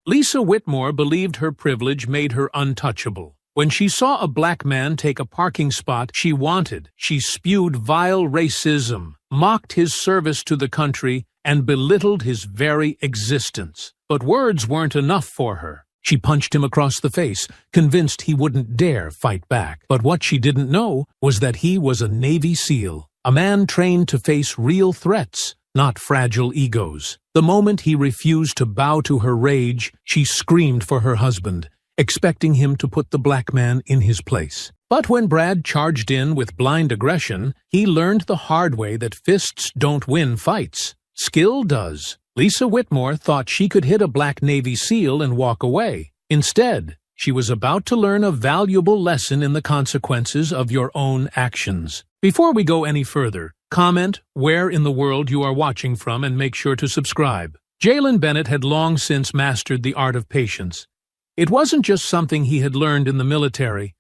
Lisa Whitmore believed her privilege made her untouchable. When she saw a black man take a parking spot she wanted, she spewed vile racism, mocked his service to the country, and belittled his very existence. But words weren't enough for her. She punched him across the face, convinced he wouldn't dare fight back. But what she didn't know was that he was a Navy SEAL, a man trained to face real threats, not fragile egos. The moment he refused to bow to her rage, she screamed for her husband, expecting him to put the black man in his place. But when Brad charged in with blind aggression, he learned the hard way that fists don't win fights. Skill does. Lisa Whitmore thought she could hit a black Navy SEAL and walk away. Instead, she was about to learn a valuable lesson in the consequences of your own actions. Before we go any further, comment where in the world you are watching from and make sure to subscribe. Jalen Bennett had long since mastered the art of patience. It wasn't just something he had learned in the military.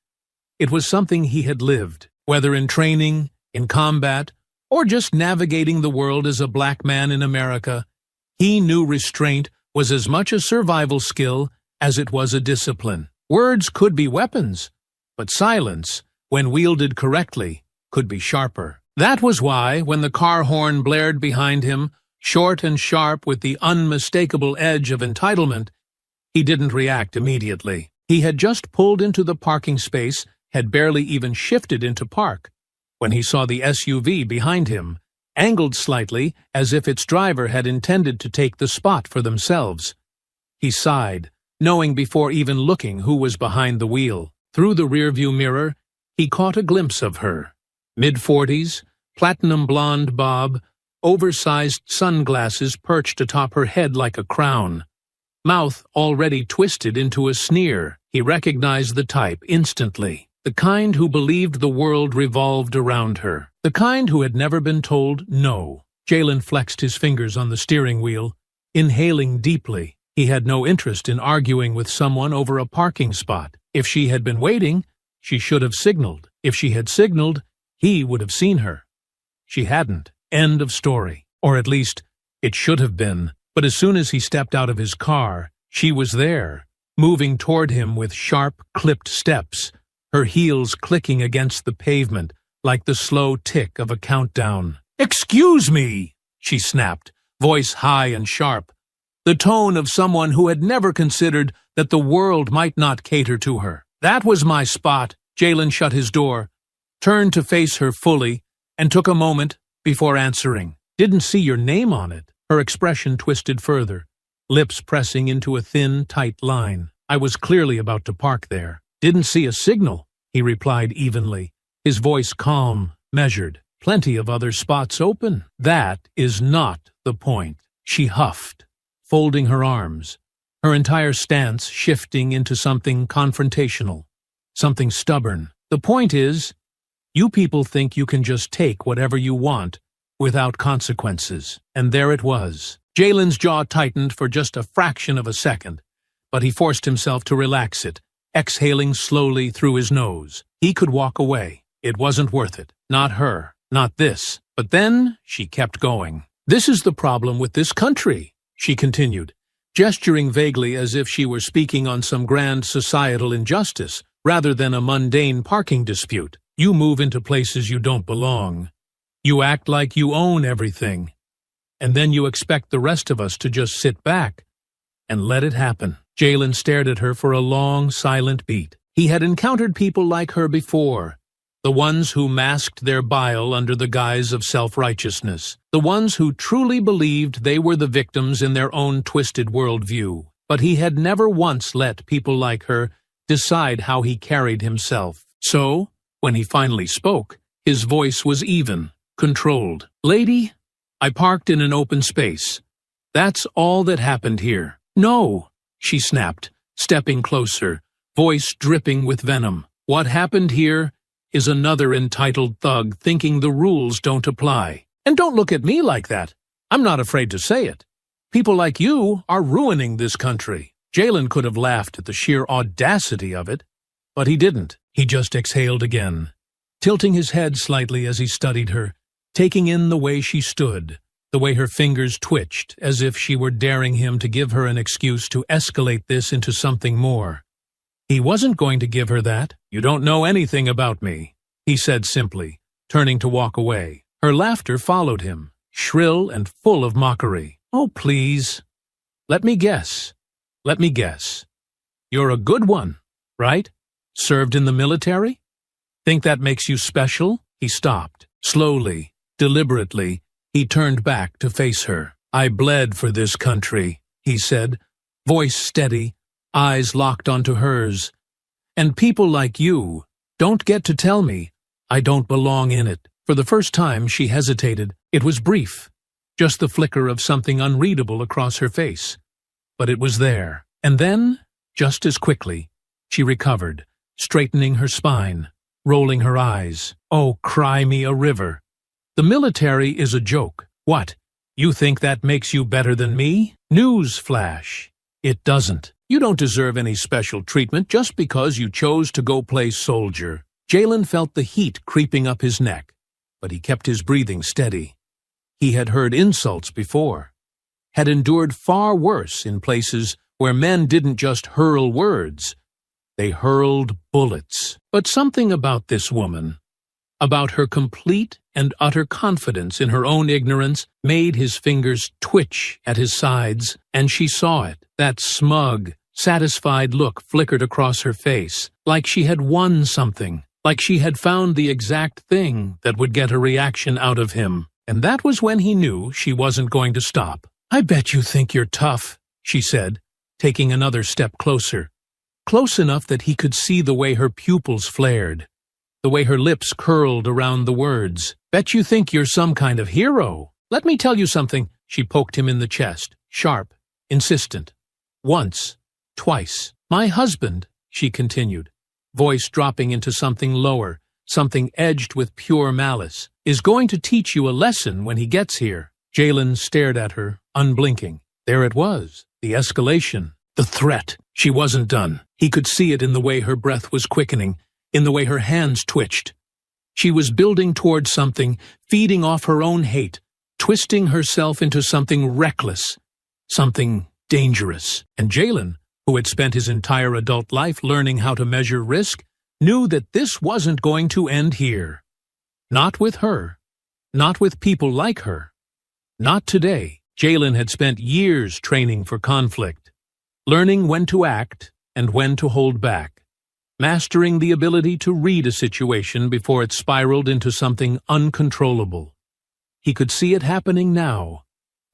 It was something he had lived, whether in training, in combat, or just navigating the world as a black man in America. He knew restraint was as much a survival skill as it was a discipline. Words could be weapons, but silence, when wielded correctly, could be sharper. That was why, when the car horn blared behind him, short and sharp with the unmistakable edge of entitlement, he didn't react immediately. He had just pulled into the parking space, had barely even shifted into park, when he saw the SUV behind him, angled slightly as if its driver had intended to take the spot for themselves. He sighed, knowing before even looking who was behind the wheel. Through the rearview mirror, he caught a glimpse of her. Mid-40s, platinum blonde bob, oversized sunglasses perched atop her head like a crown. Mouth already twisted into a sneer. He recognized the type instantly. The kind who believed the world revolved around her. The kind who had never been told no. Jalen flexed his fingers on the steering wheel, inhaling deeply. He had no interest in arguing with someone over a parking spot. If she had been waiting, she should have signaled. If she had signaled, he would have seen her. She hadn't. End of story. Or at least, it should have been. But as soon as he stepped out of his car, she was there, moving toward him with sharp, clipped steps, her heels clicking against the pavement like the slow tick of a countdown. "Excuse me," she snapped, voice high and sharp, the tone of someone who had never considered that the world might not cater to her. "That was my spot." Jalen shut his door, turned to face her fully, and took a moment before answering. "Didn't see your name on it." Her expression twisted further, lips pressing into a thin, tight line. "I was clearly about to park there." "Didn't see a signal," he replied evenly, his voice calm, measured. "Plenty of other spots open." "That is not the point," she huffed, folding her arms, her entire stance shifting into something confrontational, something stubborn. "The point is, you people think you can just take whatever you want without consequences." And there it was. Jalen's jaw tightened for just a fraction of a second, but he forced himself to relax it, exhaling slowly through his nose. He could walk away. It wasn't worth it. Not her. Not this. But then she kept going. "This is the problem with this country," she continued, gesturing vaguely as if she were speaking on some grand societal injustice rather than a mundane parking dispute. "You move into places you don't belong. You act like you own everything. And then you expect the rest of us to just sit back and let it happen." Jalen stared at her for a long, silent beat. He had encountered people like her before, the ones who masked their bile under the guise of self-righteousness, the ones who truly believed they were the victims in their own twisted worldview. But he had never once let people like her decide how he carried himself. So, when he finally spoke, his voice was even, controlled. "Lady, I parked in an open space. That's all that happened here." "No," she snapped, stepping closer, voice dripping with venom. "What happened here is another entitled thug thinking the rules don't apply. And don't look at me like that. I'm not afraid to say it. People like you are ruining this country." Jalen could have laughed at the sheer audacity of it, but he didn't. He just exhaled again, tilting his head slightly as he studied her, taking in the way she stood, the way her fingers twitched, as if she were daring him to give her an excuse to escalate this into something more. He wasn't going to give her that. "You don't know anything about me," he said simply, turning to walk away. Her laughter followed him, shrill and full of mockery. "Oh, please. Let me guess. Let me guess. You're a good one, right? Served in the military? Think that makes you special?" He stopped. Slowly, deliberately, he turned back to face her. "I bled for this country," he said, voice steady, eyes locked onto hers. "And people like you don't get to tell me I don't belong in it." For the first time she hesitated. It was brief, just the flicker of something unreadable across her face. But it was there. And then, just as quickly, she recovered, straightening her spine, rolling her eyes. "Oh, cry me a river. The military is a joke. What, you think that makes you better than me? News flash. It doesn't. You don't deserve any special treatment just because you chose to go play soldier." Jalen felt the heat creeping up his neck, but he kept his breathing steady. He had heard insults before, had endured far worse in places where men didn't just hurl words, they hurled bullets. But something about this woman, about her complete and utter confidence in her own ignorance, made his fingers twitch at his sides, and she saw it. That smug, satisfied look flickered across her face, like she had won something, like she had found the exact thing that would get a reaction out of him. And that was when he knew she wasn't going to stop. "I bet you think you're tough," she said, taking another step closer. Close enough that he could see the way her pupils flared, the way her lips curled around the words. "Bet you think you're some kind of hero. Let me tell you something." She poked him in the chest, sharp, insistent. Once, twice. "My husband," she continued, voice dropping into something lower, something edged with pure malice, "is going to teach you a lesson when he gets here." Jalen stared at her, unblinking. There it was, the escalation, the threat. She wasn't done. He could see it in the way her breath was quickening, in the way her hands twitched. She was building toward something, feeding off her own hate, twisting herself into something reckless, something dangerous. And Jalen, who had spent his entire adult life learning how to measure risk, knew that this wasn't going to end here. Not with her. Not with people like her. Not today. Jalen had spent years training for conflict, learning when to act and when to hold back, mastering the ability to read a situation before it spiraled into something uncontrollable. He could see it happening now.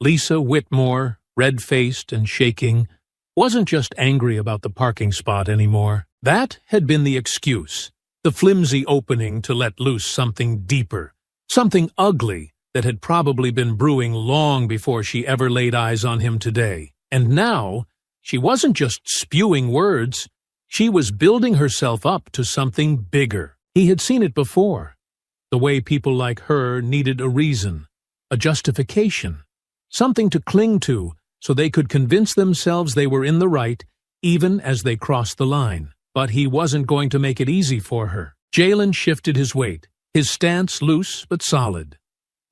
Lisa Whitmore, red-faced and shaking, wasn't just angry about the parking spot anymore. That had been the excuse, the flimsy opening to let loose something deeper, something ugly that had probably been brewing long before she ever laid eyes on him today. And now, she wasn't just spewing words, she was building herself up to something bigger. He had seen it before, the way people like her needed a reason, a justification, something to cling to so they could convince themselves they were in the right even as they crossed the line. But he wasn't going to make it easy for her. Jalen shifted his weight, his stance loose but solid,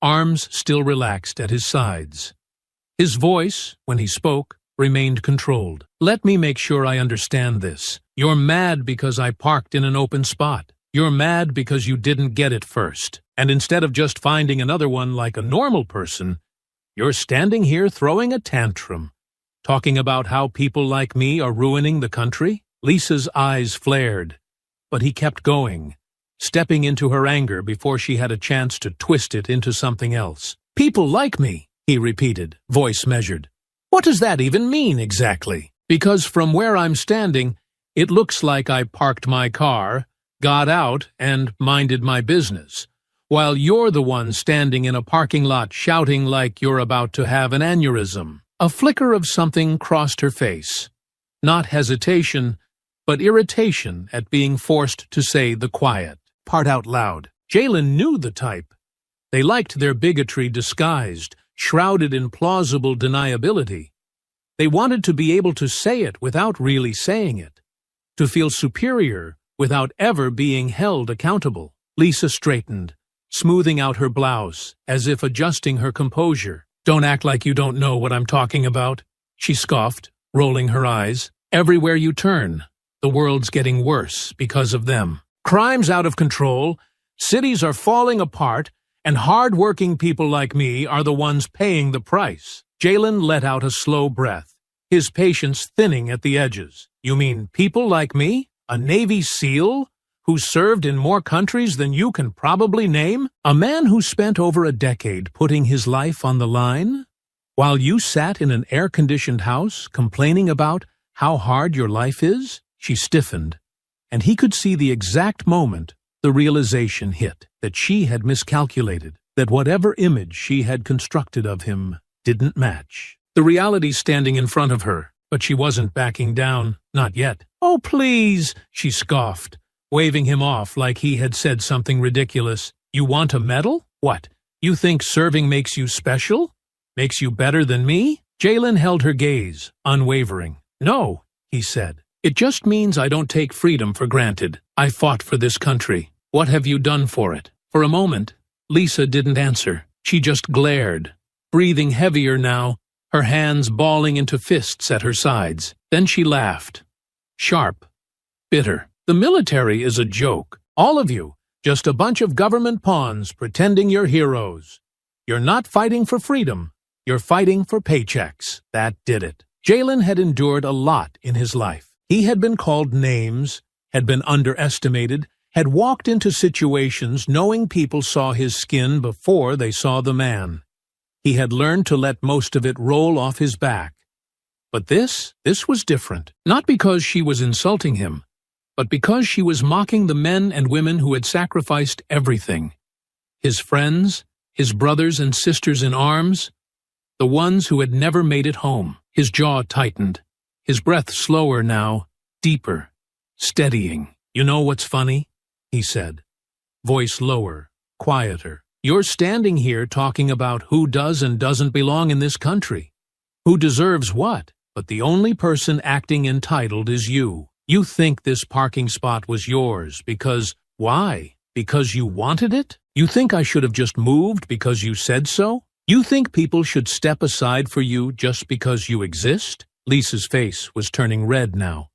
arms still relaxed at his sides. His voice, when he spoke, remained controlled. "Let me make sure I understand this. You're mad because I parked in an open spot. You're mad because you didn't get it first. And instead of just finding another one like a normal person, you're standing here throwing a tantrum, talking about how people like me are ruining the country?" Lisa's eyes flared, but he kept going, stepping into her anger before she had a chance to twist it into something else. "People like me," he repeated, voice measured. "What does that even mean exactly? Because from where I'm standing, it looks like I parked my car, got out, and minded my business, while you're the one standing in a parking lot shouting like you're about to have an aneurysm." A flicker of something crossed her face. Not hesitation, but irritation at being forced to say the quiet part out loud. Jalen knew the type. They liked their bigotry disguised, shrouded in plausible deniability. They wanted to be able to say it without really saying it, to feel superior without ever being held accountable. Lisa straightened, smoothing out her blouse, as if adjusting her composure. Don't act like you don't know what I'm talking about, she scoffed, rolling her eyes. Everywhere you turn, the world's getting worse because of them. Crime's out of control, cities are falling apart, and hard-working people like me are the ones paying the price. Jalen let out a slow breath, his patience thinning at the edges. You mean people like me? A Navy SEAL? Who served in more countries than you can probably name? A man who spent over a decade putting his life on the line? While you sat in an air-conditioned house complaining about how hard your life is? She stiffened, and he could see the exact moment the realization hit that she had miscalculated, that whatever image she had constructed of him didn't match the reality standing in front of her. But she wasn't backing down, not yet. "Oh, please," she scoffed, waving him off like he had said something ridiculous. "You want a medal? What, you think serving makes you special? Makes you better than me?" Jalen held her gaze, unwavering. "No," he said. "It just means I don't take freedom for granted. I fought for this country. What have you done for it?" For a moment, Lisa didn't answer. She just glared, breathing heavier now, her hands balling into fists at her sides. Then she laughed. Sharp, bitter. "The military is a joke. All of you, just a bunch of government pawns pretending you're heroes. You're not fighting for freedom. You're fighting for paychecks." That did it. Jalen had endured a lot in his life. He had been called names, had been underestimated, had walked into situations knowing people saw his skin before they saw the man. He had learned to let most of it roll off his back. But this was different. Not because she was insulting him, but because she was mocking the men and women who had sacrificed everything. His friends, his brothers and sisters in arms, the ones who had never made it home. His jaw tightened, his breath slower now, deeper, steadying. "You know what's funny?" he said, voice lower, quieter. "You're standing here talking about who does and doesn't belong in this country, who deserves what, but the only person acting entitled is you. You think this parking spot was yours because, why? Because you wanted it? You think I should have just moved because you said so? You think people should step aside for you just because you exist?" Lisa's face was turning red now.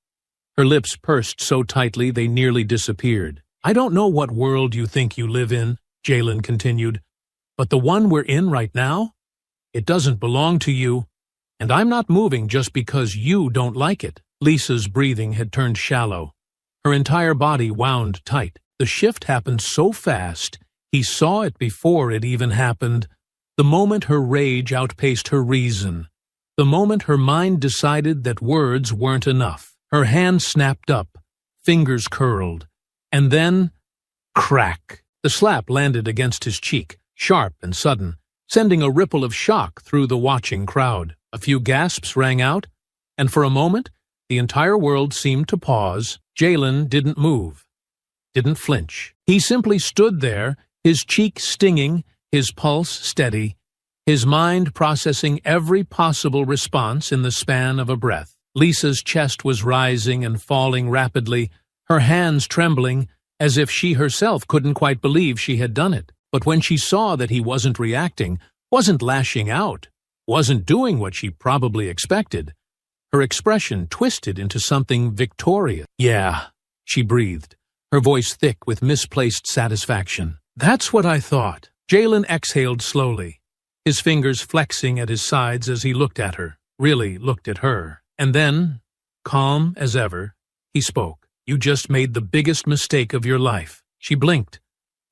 Her lips pursed so tightly they nearly disappeared. "I don't know what world you think you live in," Jalen continued, "but the one we're in right now, it doesn't belong to you, and I'm not moving just because you don't like it." Lisa's breathing had turned shallow. Her entire body wound tight. The shift happened so fast, he saw it before it even happened. The moment her rage outpaced her reason. The moment her mind decided that words weren't enough. Her hand snapped up, fingers curled, and then, crack. The slap landed against his cheek, sharp and sudden, sending a ripple of shock through the watching crowd. A few gasps rang out, and for a moment, the entire world seemed to pause. Jalen didn't move, didn't flinch. He simply stood there, his cheek stinging, his pulse steady, his mind processing every possible response in the span of a breath. Lisa's chest was rising and falling rapidly, her hands trembling, as if she herself couldn't quite believe she had done it. But when she saw that he wasn't reacting, wasn't lashing out, wasn't doing what she probably expected, her expression twisted into something victorious. "Yeah," she breathed, her voice thick with misplaced satisfaction. "That's what I thought." Jalen exhaled slowly, his fingers flexing at his sides as he looked at her, really looked at her. And then, calm as ever, he spoke. "You just made the biggest mistake of your life." She blinked,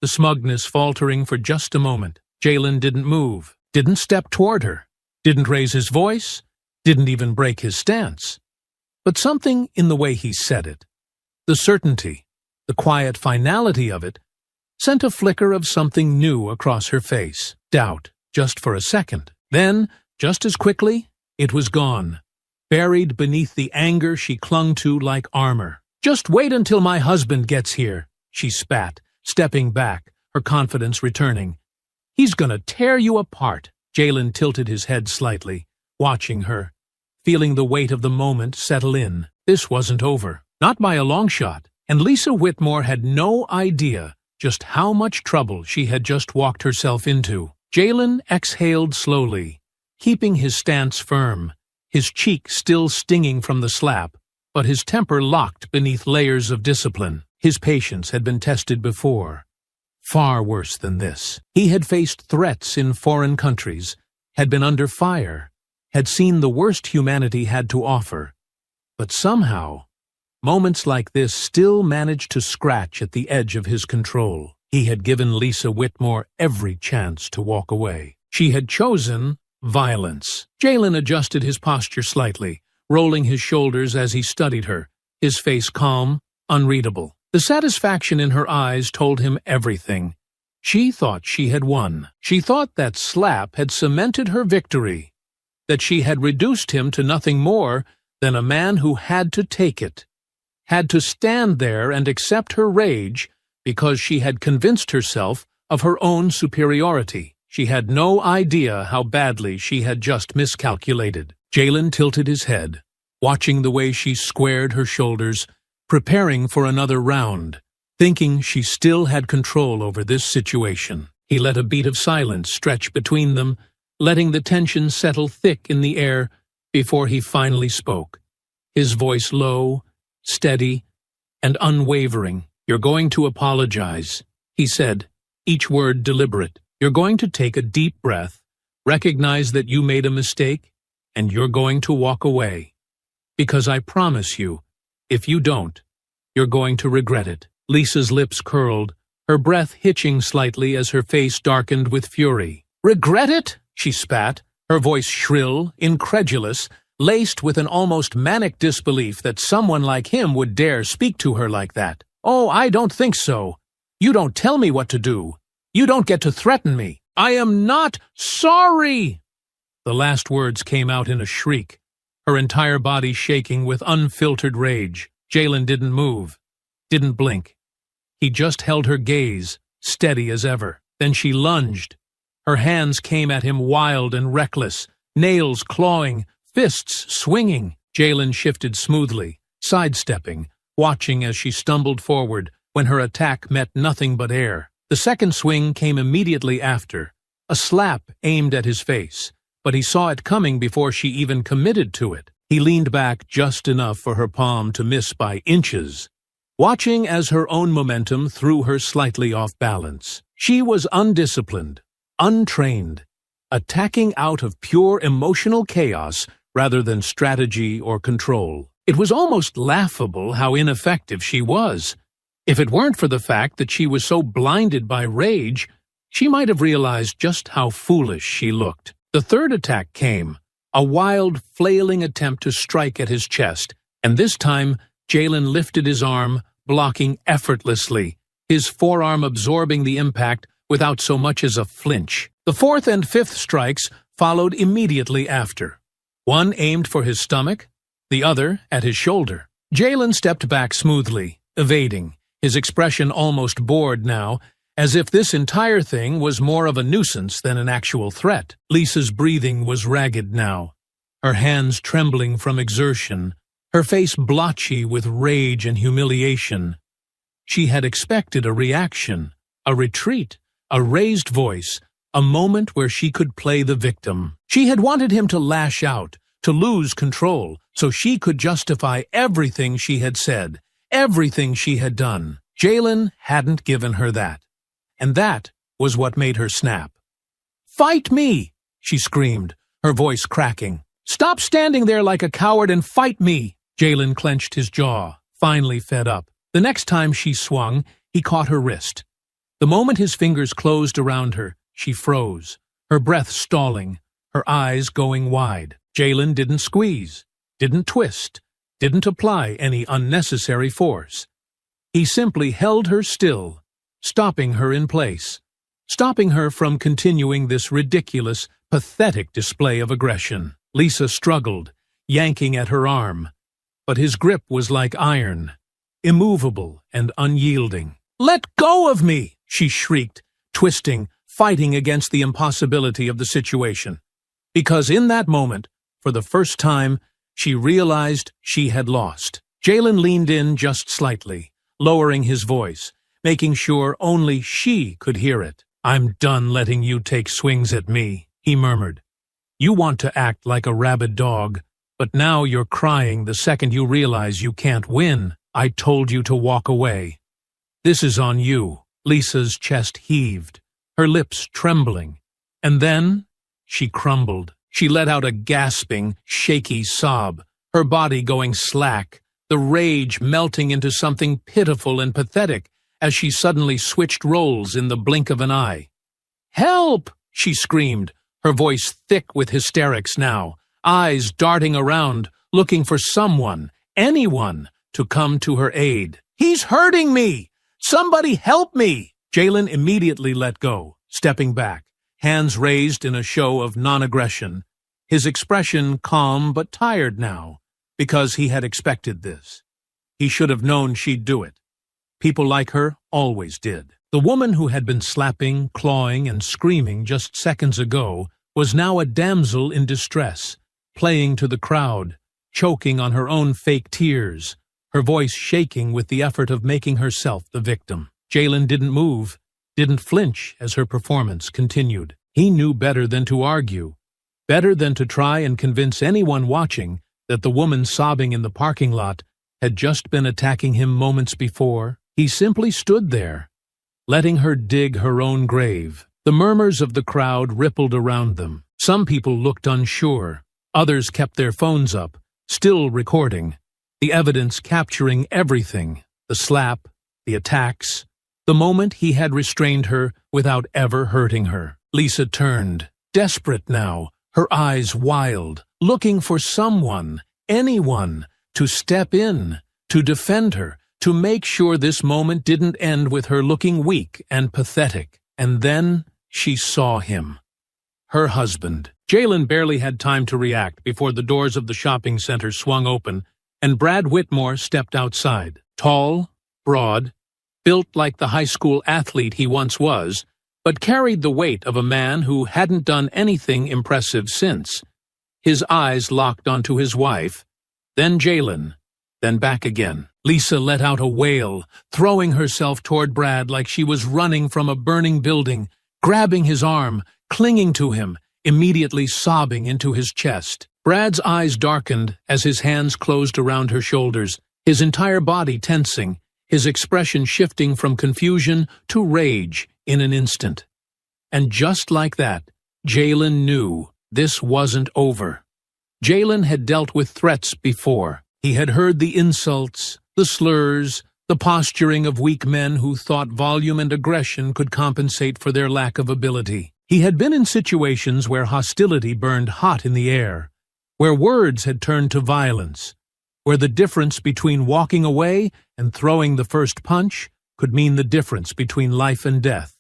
the smugness faltering for just a moment. Jalen didn't move, didn't step toward her, didn't raise his voice, didn't even break his stance. But something in the way he said it, the certainty, the quiet finality of it, sent a flicker of something new across her face. Doubt, just for a second. Then, just as quickly, it was gone, buried beneath the anger she clung to like armor. "Just wait until my husband gets here," she spat, stepping back, her confidence returning. "He's gonna tear you apart." Jalen tilted his head slightly, watching her, feeling the weight of the moment settle in. This wasn't over, not by a long shot, and Lisa Whitmore had no idea just how much trouble she had just walked herself into. Jalen exhaled slowly, keeping his stance firm, his cheek still stinging from the slap, but his temper locked beneath layers of discipline. His patience had been tested before. Far worse than this. He had faced threats in foreign countries, had been under fire, had seen the worst humanity had to offer. But somehow, moments like this still managed to scratch at the edge of his control. He had given Lisa Whitmore every chance to walk away. She had chosen violence. Jalen adjusted his posture slightly, rolling his shoulders as he studied her, his face calm, unreadable. The satisfaction in her eyes told him everything. She thought she had won. She thought that slap had cemented her victory, that she had reduced him to nothing more than a man who had to take it, had to stand there and accept her rage because she had convinced herself of her own superiority. She had no idea how badly she had just miscalculated. Jalen tilted his head, watching the way she squared her shoulders, preparing for another round, thinking she still had control over this situation. He let a beat of silence stretch between them, letting the tension settle thick in the air before he finally spoke, his voice low, steady, and unwavering. "You're going to apologize," he said, each word deliberate. "You're going to take a deep breath, recognize that you made a mistake, and you're going to walk away. Because I promise you, if you don't, you're going to regret it." Lisa's lips curled, her breath hitching slightly as her face darkened with fury. "Regret it?" she spat, her voice shrill, incredulous, laced with an almost manic disbelief that someone like him would dare speak to her like that. "Oh, I don't think so. You don't tell me what to do. You don't get to threaten me. I am not sorry." The last words came out in a shriek, her entire body shaking with unfiltered rage. Jalen didn't move, didn't blink. He just held her gaze, steady as ever. Then she lunged. Her hands came at him wild and reckless, nails clawing, fists swinging. Jalen shifted smoothly, sidestepping, watching as she stumbled forward when her attack met nothing but air. The second swing came immediately after, a slap aimed at his face, but he saw it coming before she even committed to it. He leaned back just enough for her palm to miss by inches, watching as her own momentum threw her slightly off balance. She was undisciplined, untrained, attacking out of pure emotional chaos rather than strategy or control. It was almost laughable how ineffective she was. If it weren't for the fact that she was so blinded by rage, she might have realized just how foolish she looked. The third attack came, a wild, flailing attempt to strike at his chest, and this time Jalen lifted his arm, blocking effortlessly, his forearm absorbing the impact without so much as a flinch. The fourth and fifth strikes followed immediately after, one aimed for his stomach, the other at his shoulder. Jalen stepped back smoothly, evading, his expression almost bored now, as if this entire thing was more of a nuisance than an actual threat. Lisa's breathing was ragged now, her hands trembling from exertion, her face blotchy with rage and humiliation. She had expected a reaction, a retreat, a raised voice, a moment where she could play the victim. She had wanted him to lash out, to lose control, so she could justify everything she had said, everything she had done. Jalen hadn't given her that. And that was what made her snap. "Fight me!" she screamed, her voice cracking. "Stop standing there like a coward and fight me!" Jalen clenched his jaw, finally fed up. The next time she swung, he caught her wrist. The moment his fingers closed around her, she froze, her breath stalling, her eyes going wide. Jalen didn't squeeze, didn't twist, didn't apply any unnecessary force. He simply held her still, stopping her in place, stopping her from continuing this ridiculous, pathetic display of aggression. Lisa struggled, yanking at her arm, but his grip was like iron, immovable and unyielding. "Let go of me!" she shrieked, twisting, fighting against the impossibility of the situation. Because in that moment, for the first time, she realized she had lost. Jalen leaned in just slightly, lowering his voice, making sure only she could hear it. "I'm done letting you take swings at me," he murmured. You want to act like a rabid dog, but now you're crying the second you realize you can't win. I told you to walk away. This is on you." Lisa's chest heaved, her lips trembling. And then she crumbled. She let out a gasping, shaky sob, her body going slack, the rage melting into something pitiful and pathetic as she suddenly switched roles in the blink of an eye. "Help!" she screamed, her voice thick with hysterics now, eyes darting around, looking for someone, anyone, to come to her aid. "He's hurting me! Somebody help me!" Jalen immediately let go, stepping back, hands raised in a show of non-aggression, his expression calm but tired now, because he had expected this. He should have known she'd do it. People like her always did. The woman who had been slapping, clawing, and screaming just seconds ago was now a damsel in distress, playing to the crowd, choking on her own fake tears, her voice shaking with the effort of making herself the victim. Jalen didn't move, didn't flinch as her performance continued. He knew better than to argue, better than to try and convince anyone watching that the woman sobbing in the parking lot had just been attacking him moments before. He simply stood there, letting her dig her own grave. The murmurs of the crowd rippled around them. Some people looked unsure. Others kept their phones up, still recording, the evidence capturing everything, the slap, the attacks, the moment he had restrained her without ever hurting her. Lisa turned, desperate now, her eyes wild, looking for someone, anyone, to step in, to defend her, to make sure this moment didn't end with her looking weak and pathetic. And then she saw him. Her husband. Jalen barely had time to react before the doors of the shopping center swung open and Brad Whitmore stepped outside. Tall, broad, built like the high school athlete he once was, but carried the weight of a man who hadn't done anything impressive since. His eyes locked onto his wife, then Jalen, then back again. Lisa let out a wail, throwing herself toward Brad like she was running from a burning building, grabbing his arm, clinging to him, immediately sobbing into his chest. Brad's eyes darkened as his hands closed around her shoulders, his entire body tensing, his expression shifting from confusion to rage in an instant. And just like that, Jalen knew this wasn't over. Jalen had dealt with threats before. He had heard the insults, the slurs, the posturing of weak men who thought volume and aggression could compensate for their lack of ability. He had been in situations where hostility burned hot in the air, where words had turned to violence, where the difference between walking away and throwing the first punch could mean the difference between life and death.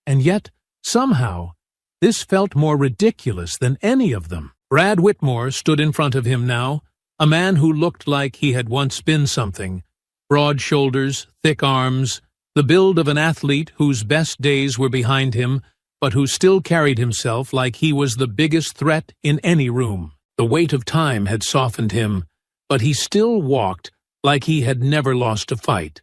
And yet, somehow, this felt more ridiculous than any of them. Brad Whitmore stood in front of him now, a man who looked like he had once been something. Broad shoulders, thick arms, the build of an athlete whose best days were behind him, but who still carried himself like he was the biggest threat in any room. The weight of time had softened him, but he still walked like he had never lost a fight,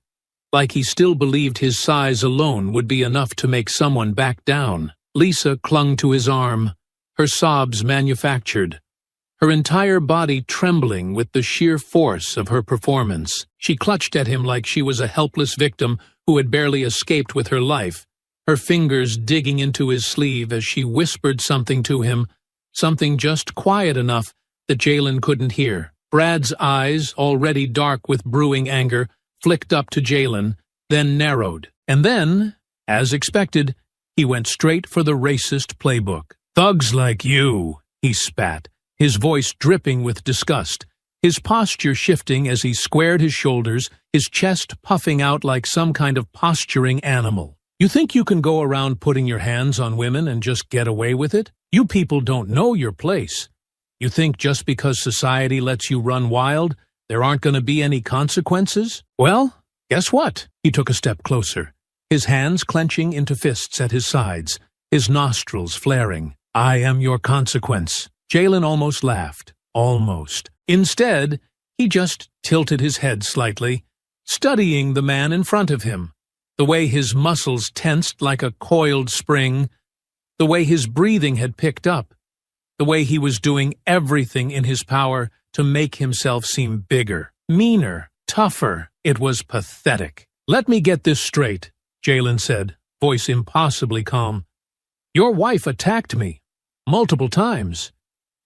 like he still believed his size alone would be enough to make someone back down. Lisa clung to his arm, her sobs manufactured, her entire body trembling with the sheer force of her performance. She clutched at him like she was a helpless victim who had barely escaped with her life, her fingers digging into his sleeve as she whispered something to him, something just quiet enough that Jalen couldn't hear. Brad's eyes, already dark with brewing anger, flicked up to Jalen, then narrowed. And then, as expected, he went straight for the racist playbook. "Thugs like you," he spat, his voice dripping with disgust, his posture shifting as he squared his shoulders, his chest puffing out like some kind of posturing animal. "You think you can go around putting your hands on women and just get away with it? You people don't know your place. You think just because society lets you run wild, there aren't going to be any consequences? Well, guess what?" He took a step closer, his hands clenching into fists at his sides, his nostrils flaring. "I am your consequence." Jalen almost laughed. Almost. Instead, he just tilted his head slightly, studying the man in front of him, the way his muscles tensed like a coiled spring, the way his breathing had picked up, the way he was doing everything in his power to make himself seem bigger, meaner, tougher. It was pathetic. "Let me get this straight," Jalen said, voice impossibly calm. "Your wife attacked me. Multiple times.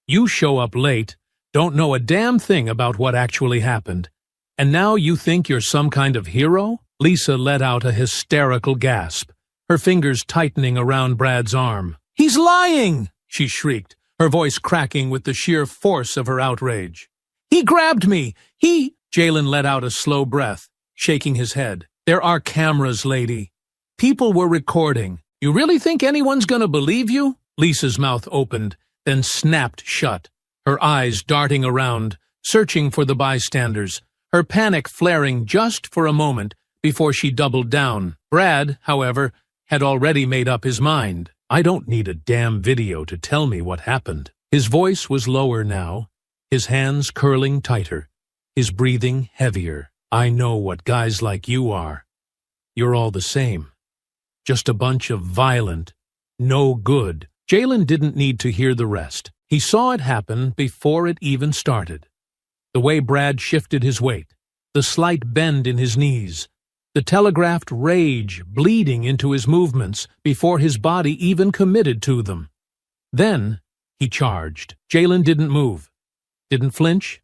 You show up late, don't know a damn thing about what actually happened. And now you think you're some kind of hero?" Lisa let out a hysterical gasp, her fingers tightening around Brad's arm. "He's lying!" she shrieked, her voice cracking with the sheer force of her outrage. "He grabbed me! Jalen let out a slow breath, shaking his head. "There are cameras, lady. People were recording. You really think anyone's gonna believe you?" Lisa's mouth opened, then snapped shut, her eyes darting around, searching for the bystanders, her panic flaring just for a moment before she doubled down. Brad, however, had already made up his mind. "I don't need a damn video to tell me what happened." His voice was lower now, his hands curling tighter, his breathing heavier. "I know what guys like you are. You're all the same. Just a bunch of violent, no good." Jalen didn't need to hear the rest. He saw it happen before it even started. The way Brad shifted his weight, the slight bend in his knees, the telegraphed rage bleeding into his movements before his body even committed to them. Then he charged. Jalen didn't move, didn't flinch,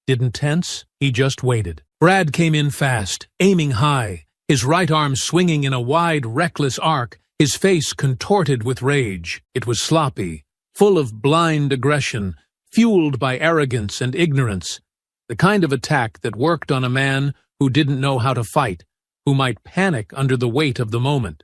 didn't tense. He just waited. Brad came in fast, aiming high, his right arm swinging in a wide, reckless arc, his face contorted with rage. It was sloppy, full of blind aggression, fueled by arrogance and ignorance, the kind of attack that worked on a man who didn't know how to fight, who might panic under the weight of the moment.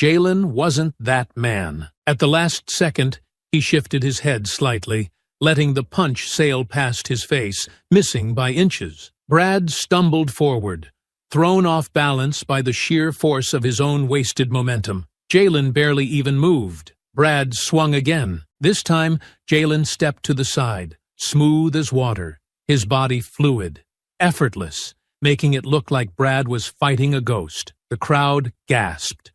Jalen wasn't that man. At the last second, he shifted his head slightly, letting the punch sail past his face, missing by inches. Brad stumbled forward, thrown off balance by the sheer force of his own wasted momentum. Jalen barely even moved. Brad swung again. This time, Jalen stepped to the side, smooth as water, his body fluid, effortless, making it look like Brad was fighting a ghost. The crowd gasped.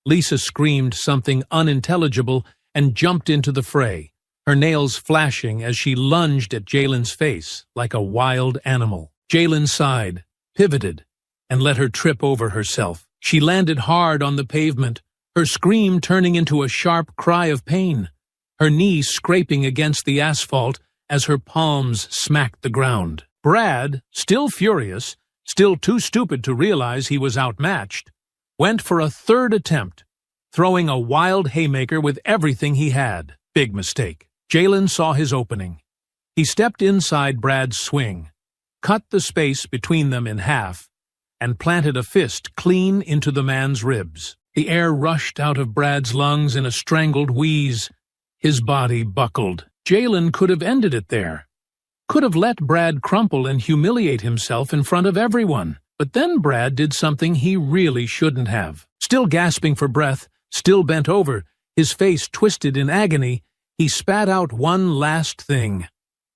Lisa screamed something unintelligible and jumped into the fray, her nails flashing as she lunged at Jalen's face like a wild animal. Jalen sighed, pivoted, and let her trip over herself. She landed hard on the pavement, her scream turning into a sharp cry of pain, her knee scraping against the asphalt as her palms smacked the ground. Brad, still furious, still too stupid to realize he was outmatched, went for a third attempt, throwing a wild haymaker with everything he had. Big mistake. Jalen saw his opening. He stepped inside Brad's swing, cut the space between them in half, and planted a fist clean into the man's ribs. The air rushed out of Brad's lungs in a strangled wheeze. His body buckled. Jalen could have ended it there. Could have let Brad crumple and humiliate himself in front of everyone. But then Brad did something he really shouldn't have. Still gasping for breath, still bent over, his face twisted in agony, he spat out one last thing.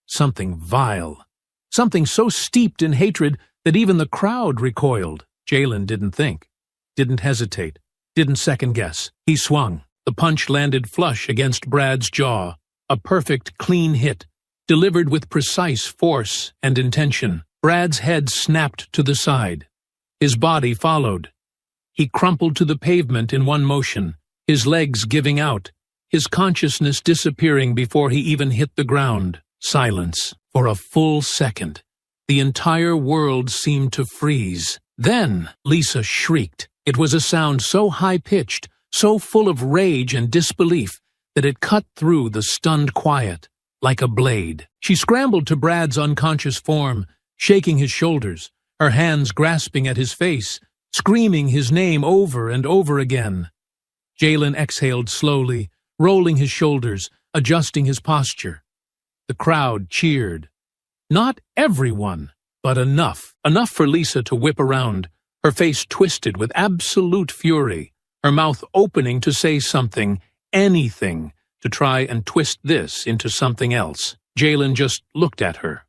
Something vile. Something so steeped in hatred that even the crowd recoiled. Jalen didn't think, didn't hesitate, didn't second-guess. He swung. The punch landed flush against Brad's jaw, a perfect, clean hit, delivered with precise force and intention. Brad's head snapped to the side. His body followed. He crumpled to the pavement in one motion, his legs giving out, his consciousness disappearing before he even hit the ground. Silence. For a full second, the entire world seemed to freeze. Then Lisa shrieked. It was a sound so high-pitched, so full of rage and disbelief, that it cut through the stunned quiet like a blade. She scrambled to Brad's unconscious form, shaking his shoulders, her hands grasping at his face, screaming his name over and over again. Jalen exhaled slowly, rolling his shoulders, adjusting his posture. The crowd cheered. Not everyone, but enough. Enough for Lisa to whip around, her face twisted with absolute fury, her mouth opening to say something, anything, to try and twist this into something else. Jalen just looked at her.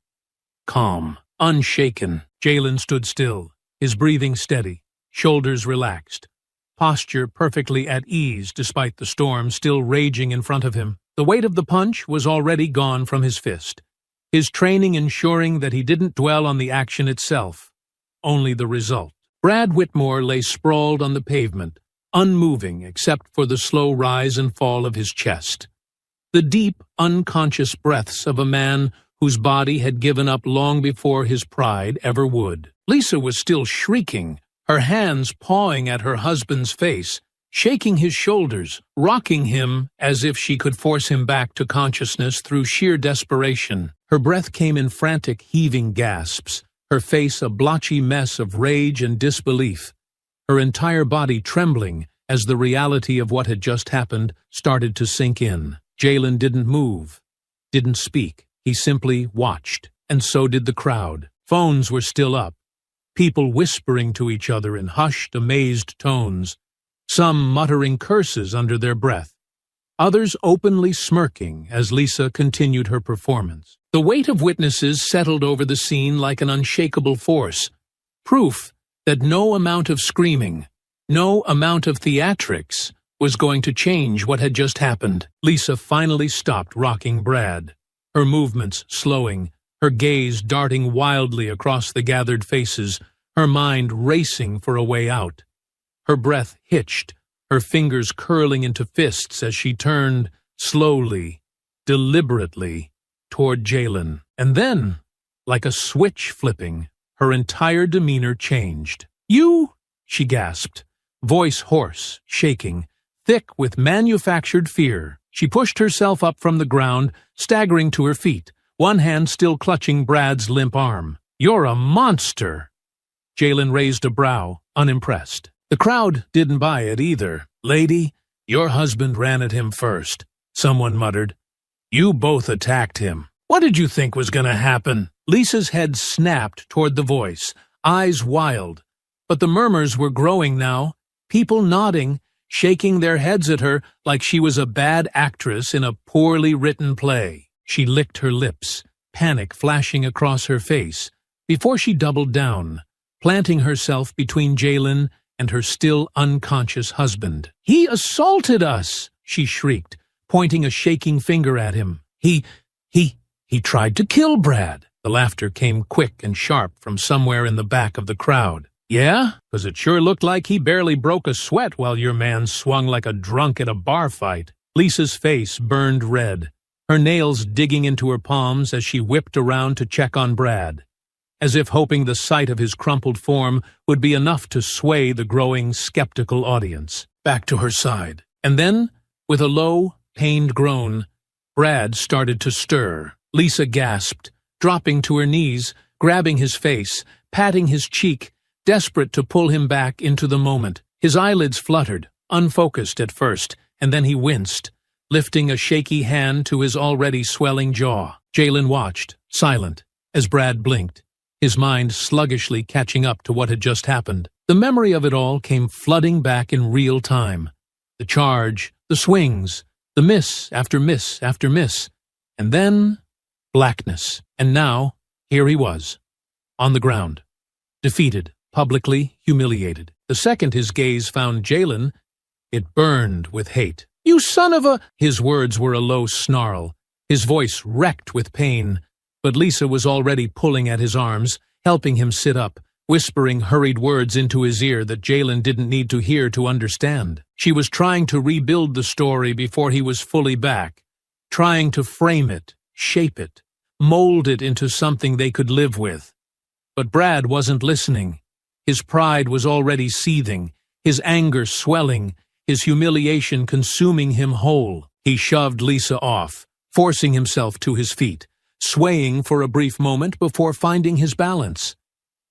Calm, unshaken. Jalen stood still, his breathing steady, shoulders relaxed, posture perfectly at ease despite the storm still raging in front of him. The weight of the punch was already gone from his fist, his training ensuring that he didn't dwell on the action itself, only the result. Brad Whitmore lay sprawled on the pavement, unmoving except for the slow rise and fall of his chest. The deep, unconscious breaths of a man whose body had given up long before his pride ever would. Lisa was still shrieking, her hands pawing at her husband's face, shaking his shoulders, rocking him as if she could force him back to consciousness through sheer desperation. Her breath came in frantic, heaving gasps, her face a blotchy mess of rage and disbelief, her entire body trembling as the reality of what had just happened started to sink in. Jalen didn't move, didn't speak. He simply watched, and so did the crowd. Phones were still up, people whispering to each other in hushed, amazed tones, some muttering curses under their breath, others openly smirking as Lisa continued her performance. The weight of witnesses settled over the scene like an unshakable force, proof that no amount of screaming, no amount of theatrics was going to change what had just happened. Lisa finally stopped rocking Brad, her movements slowing, her gaze darting wildly across the gathered faces, her mind racing for a way out. Her breath hitched, her fingers curling into fists as she turned, slowly, deliberately, toward Jalen. And then, like a switch flipping, her entire demeanor changed. "You?" she gasped, voice hoarse, shaking, thick with manufactured fear. She pushed herself up from the ground, staggering to her feet, one hand still clutching Brad's limp arm. "You're a monster!" Jalen raised a brow, unimpressed. The crowd didn't buy it either. "Lady, your husband ran at him first," someone muttered. "You both attacked him. What did you think was going to happen?" Lisa's head snapped toward the voice, eyes wild. But the murmurs were growing now, people nodding, shaking their heads at her like she was a bad actress in a poorly written play. She licked her lips, panic flashing across her face, before she doubled down, planting herself between Jalen and her still unconscious husband. "He assaulted us!" she shrieked, pointing a shaking finger at him. He tried to kill Brad." The laughter came quick and sharp from somewhere in the back of the crowd. "Yeah? 'Cause it sure looked like he barely broke a sweat while your man swung like a drunk at a bar fight." Lisa's face burned red, her nails digging into her palms as she whipped around to check on Brad, as if hoping the sight of his crumpled form would be enough to sway the growing, skeptical audience back to her side. And then, with a low, pained groan, Brad started to stir. Lisa gasped, dropping to her knees, grabbing his face, patting his cheek, desperate to pull him back into the moment. His eyelids fluttered, unfocused at first, and then he winced, lifting a shaky hand to his already swelling jaw. Jalen watched, silent, as Brad blinked, his mind sluggishly catching up to what had just happened. The memory of it all came flooding back in real time. The charge, the swings, the miss after miss after miss, and then blackness. And now, here he was, on the ground, defeated, publicly humiliated. The second his gaze found Jalen, it burned with hate. "You son of a—" His words were a low snarl, his voice wrecked with pain, but Lisa was already pulling at his arms, helping him sit up, whispering hurried words into his ear that Jalen didn't need to hear to understand. She was trying to rebuild the story before he was fully back, trying to frame it, shape it, mold it into something they could live with. But Brad wasn't listening. His pride was already seething, his anger swelling, his humiliation consuming him whole. He shoved Lisa off, forcing himself to his feet, swaying for a brief moment before finding his balance.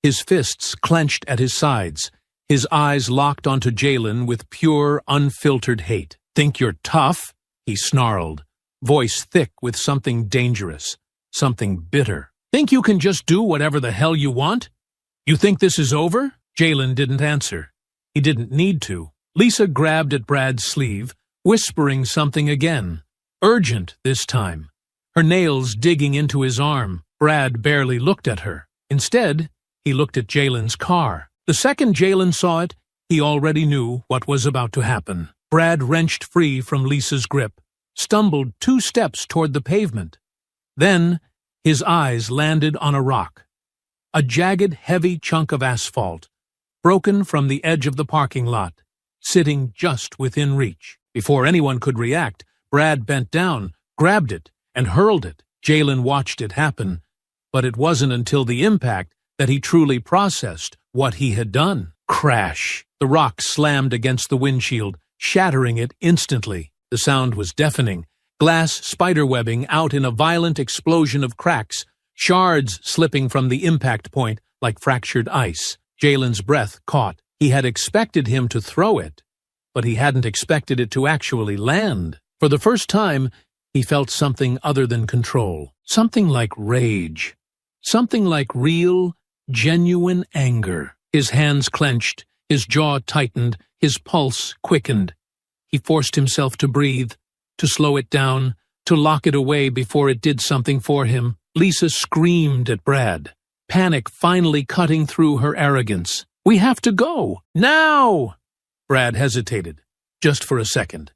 His fists clenched at his sides, his eyes locked onto Jalen with pure, unfiltered hate. "Think you're tough?" he snarled, voice thick with something dangerous, something bitter. "Think you can just do whatever the hell you want? You think this is over?" Jalen didn't answer. He didn't need to. Lisa grabbed at Brad's sleeve, whispering something again, urgent this time, her nails digging into his arm. Brad barely looked at her. Instead, he looked at Jalen's car. The second Jalen saw it, he already knew what was about to happen. Brad wrenched free from Lisa's grip, stumbled 2 steps toward the pavement. Then his eyes landed on a rock, a jagged, heavy chunk of asphalt, broken from the edge of the parking lot, sitting just within reach. Before anyone could react, Brad bent down, grabbed it, and hurled it. Jalen watched it happen, but it wasn't until the impact that he truly processed what he had done. Crash! The rock slammed against the windshield, shattering it instantly. The sound was deafening, glass spiderwebbing out in a violent explosion of cracks, shards slipping from the impact point like fractured ice. Jalen's breath caught. He had expected him to throw it, but he hadn't expected it to actually land. For the first time, he felt something other than control, something like rage, something like real, genuine anger. His hands clenched, his jaw tightened, his pulse quickened. He forced himself to breathe, to slow it down, to lock it away before it did something for him. Lisa screamed at Brad, panic finally cutting through her arrogance. "We have to go! Now!" Brad hesitated, just for a second.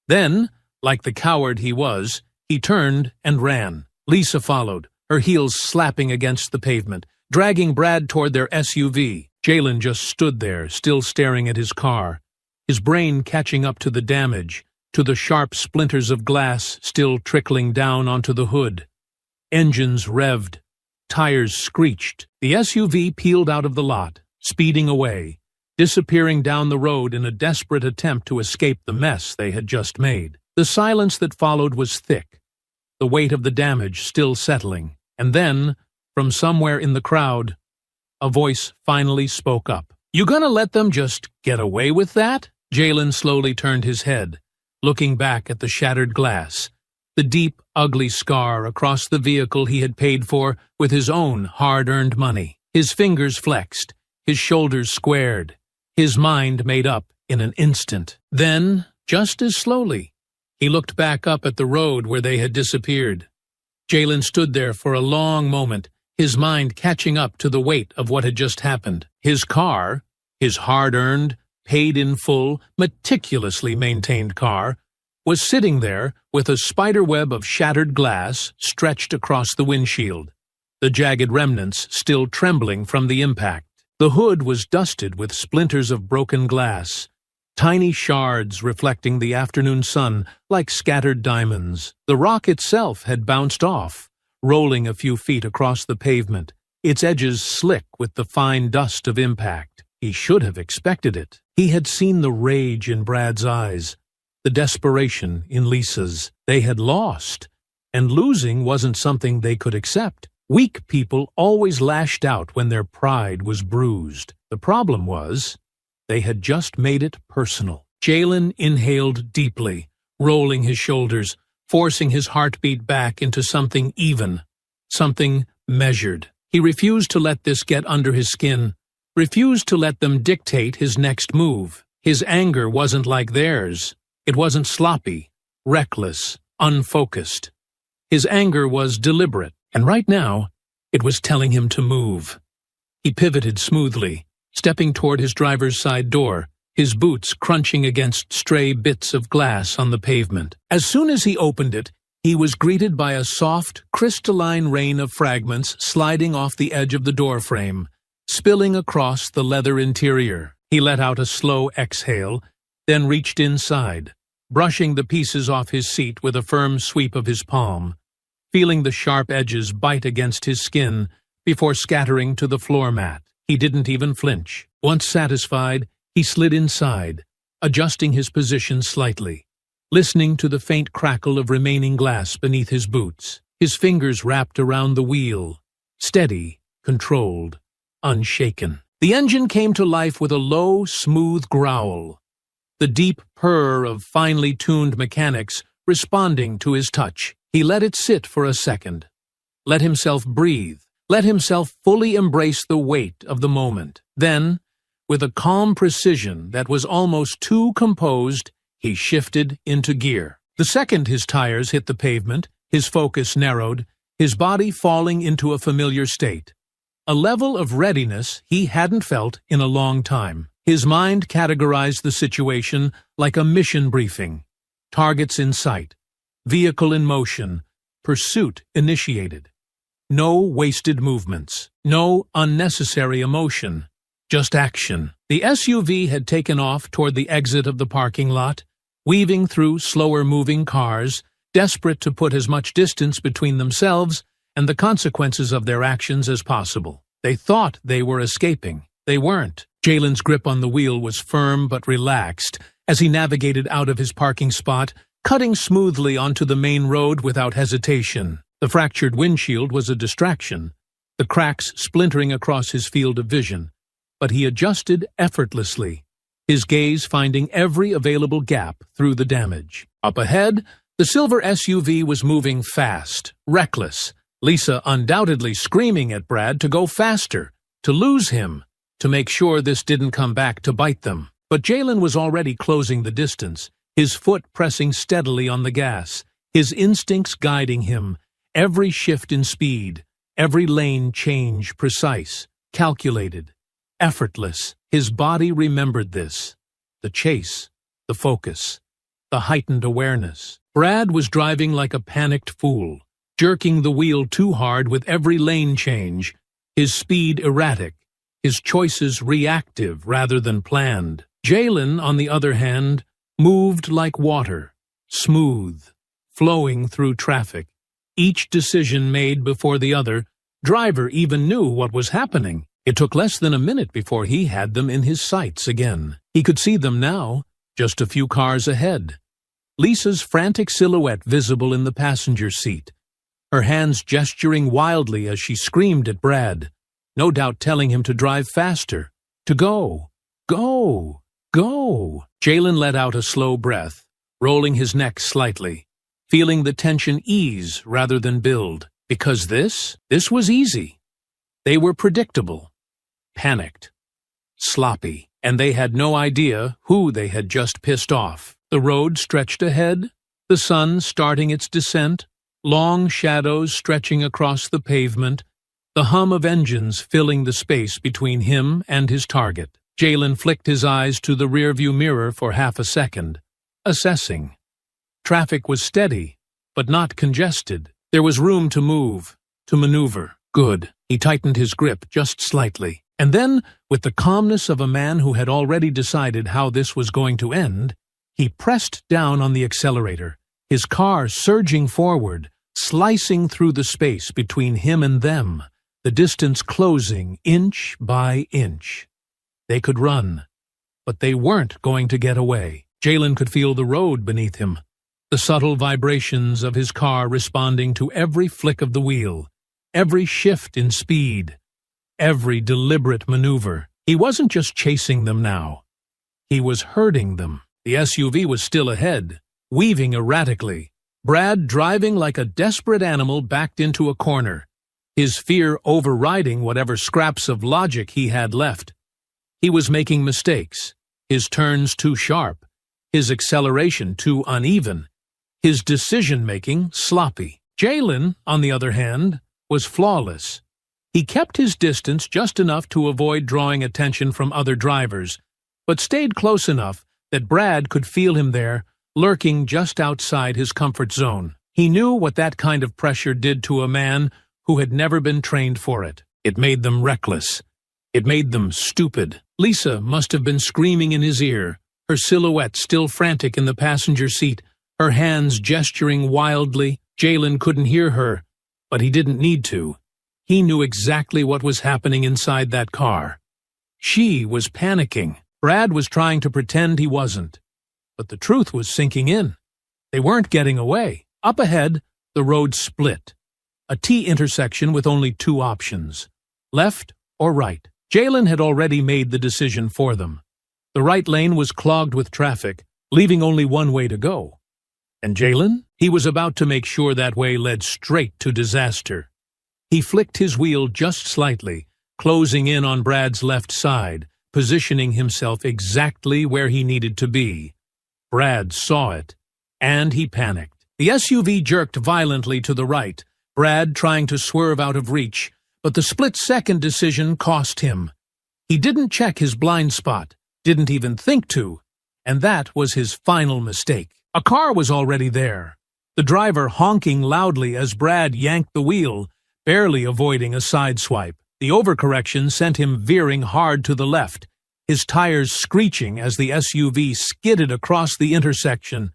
Then, like the coward he was, he turned and ran. Lisa followed, her heels slapping against the pavement, dragging Brad toward their SUV. Jalen just stood there, still staring at his car, his brain catching up to the damage, to the sharp splinters of glass still trickling down onto the hood. Engines revved, tires screeched. The SUV peeled out of the lot, speeding away, disappearing down the road in a desperate attempt to escape the mess they had just made. The silence that followed was thick, the weight of the damage still settling. And then, from somewhere in the crowd, a voice finally spoke up. "You gonna let them just get away with that?" Jalen slowly turned his head, looking back at the shattered glass, the deep, ugly scar across the vehicle he had paid for with his own hard-earned money. His fingers flexed, his shoulders squared, his mind made up in an instant. Then, just as slowly, he looked back up at the road where they had disappeared. Jalen stood there for a long moment, his mind catching up to the weight of what had just happened. His car, his hard-earned, paid-in-full, meticulously maintained car, was sitting there with a spiderweb of shattered glass stretched across the windshield, the jagged remnants still trembling from the impact. The hood was dusted with splinters of broken glass, tiny shards reflecting the afternoon sun like scattered diamonds. The rock itself had bounced off, rolling a few feet across the pavement, its edges slick with the fine dust of impact. He should have expected it. He had seen the rage in Brad's eyes, the desperation in Lisa's. They had lost, and losing wasn't something they could accept. Weak people always lashed out when their pride was bruised. The problem was, they had just made it personal. Jalen inhaled deeply, rolling his shoulders, forcing his heartbeat back into something even, something measured. He refused to let this get under his skin, refused to let them dictate his next move. His anger wasn't like theirs. It wasn't sloppy, reckless, unfocused. His anger was deliberate, and right now, it was telling him to move. He pivoted smoothly, stepping toward his driver's side door, his boots crunching against stray bits of glass on the pavement. As soon as he opened it, he was greeted by a soft, crystalline rain of fragments sliding off the edge of the doorframe, spilling across the leather interior. He let out a slow exhale, then reached inside, brushing the pieces off his seat with a firm sweep of his palm, feeling the sharp edges bite against his skin before scattering to the floor mat. He didn't even flinch. Once satisfied, he slid inside, adjusting his position slightly, listening to the faint crackle of remaining glass beneath his boots. His fingers wrapped around the wheel, steady, controlled, unshaken. The engine came to life with a low, smooth growl, the deep purr of finely tuned mechanics responding to his touch. He let it sit for a second, let himself breathe, let himself fully embrace the weight of the moment. Then, with a calm precision that was almost too composed, he shifted into gear. The second his tires hit the pavement, his focus narrowed, his body falling into a familiar state, a level of readiness he hadn't felt in a long time. His mind categorized the situation like a mission briefing. Targets in sight, Vehicle in motion. Pursuit initiated. No wasted movements. No unnecessary emotion. Just action. The SUV had taken off toward the exit of the parking lot, weaving through slower-moving cars, desperate to put as much distance between themselves and the consequences of their actions as possible. They thought they were escaping. They weren't. Jalen's grip on the wheel was firm but relaxed as he navigated out of his parking spot, cutting smoothly onto the main road without hesitation. The fractured windshield was a distraction, the cracks splintering across his field of vision, but he adjusted effortlessly, his gaze finding every available gap through the damage. Up ahead, the silver SUV was moving fast, reckless, Lisa undoubtedly screaming at Brad to go faster, to lose him, to make sure this didn't come back to bite them. But Jalen was already closing the distance, his foot pressing steadily on the gas, his instincts guiding him, every shift in speed, every lane change precise, calculated, effortless. His body remembered this. The chase, the focus, the heightened awareness. Brad was driving like a panicked fool, jerking the wheel too hard with every lane change, his speed erratic, his choices reactive rather than planned. Jalen, on the other hand, moved like water, smooth, flowing through traffic, each decision made before the other. Driver even knew what was happening. It took less than a minute before he had them in his sights again. He could see them now, just a few cars ahead. Lisa's frantic silhouette visible in the passenger seat, her hands gesturing wildly as she screamed at Brad, no doubt telling him to drive faster, to go, go, go. Jalen let out a slow breath, rolling his neck slightly, feeling the tension ease rather than build, because this was easy. They were predictable, panicked, sloppy, and they had no idea who they had just pissed off. The road stretched ahead, the sun starting its descent, long shadows stretching across the pavement, the hum of engines filling the space between him and his target. Jalen flicked his eyes to the rearview mirror for half a second, assessing. Traffic was steady, but not congested. There was room to move, to maneuver. Good. He tightened his grip just slightly. And then, with the calmness of a man who had already decided how this was going to end, he pressed down on the accelerator, his car surging forward, slicing through the space between him and them, the distance closing inch by inch. They could run, but they weren't going to get away. Jalen could feel the road beneath him, the subtle vibrations of his car responding to every flick of the wheel, every shift in speed, every deliberate maneuver. He wasn't just chasing them now. He was herding them. The SUV was still ahead, weaving erratically, Brad driving like a desperate animal backed into a corner, his fear overriding whatever scraps of logic he had left. He was making mistakes, his turns too sharp, his acceleration too uneven, his decision-making sloppy. Jalen, on the other hand, was flawless. He kept his distance just enough to avoid drawing attention from other drivers, but stayed close enough that Brad could feel him there, lurking just outside his comfort zone. He knew what that kind of pressure did to a man who had never been trained for it. It made them reckless. It made them stupid. Lisa must have been screaming in his ear, her silhouette still frantic in the passenger seat, her hands gesturing wildly. Jalen couldn't hear her, but he didn't need to. He knew exactly what was happening inside that car. She was panicking. Brad was trying to pretend he wasn't. But the truth was sinking in. They weren't getting away. Up ahead, the road split. A T intersection with only two options, left or right. Jalen had already made the decision for them. The right lane was clogged with traffic, leaving only one way to go. And Jalen? He was about to make sure that way led straight to disaster. He flicked his wheel just slightly, closing in on Brad's left side, positioning himself exactly where he needed to be. Brad saw it, and he panicked. The SUV jerked violently to the right, Brad trying to swerve out of reach, but the split-second decision cost him. He didn't check his blind spot, didn't even think to, and that was his final mistake. A car was already there. the driver honking loudly as Brad yanked the wheel, barely avoiding a sideswipe. The overcorrection sent him veering hard to the left, his tires screeching as the SUV skidded across the intersection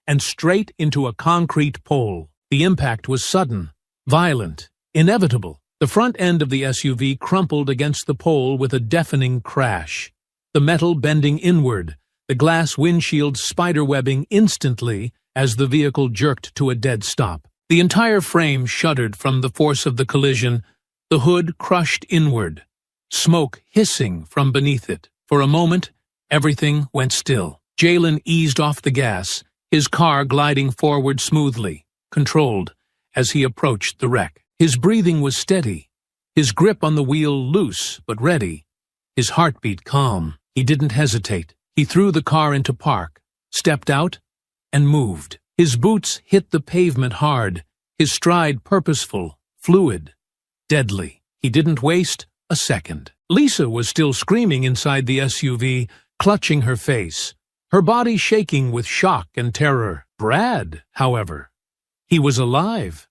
and straight into a concrete pole. The impact was sudden, violent, inevitable. The front end of the SUV crumpled against the pole with a deafening crash, the metal bending inward, the glass windshield spiderwebbing instantly as the vehicle jerked to a dead stop. The entire frame shuddered from the force of the collision, the hood crushed inward, smoke hissing from beneath it. For a moment, everything went still. Jalen eased off the gas, his car gliding forward smoothly, controlled, as he approached the wreck. His breathing was steady, his grip on the wheel loose but ready, his heartbeat calm. He didn't hesitate. He threw the car into park, stepped out, and moved. His boots hit the pavement hard, his stride purposeful, fluid, deadly. He didn't waste a second. Lisa was still screaming inside the SUV, clutching her face, her body shaking with shock and terror. Brad, however, he was alive,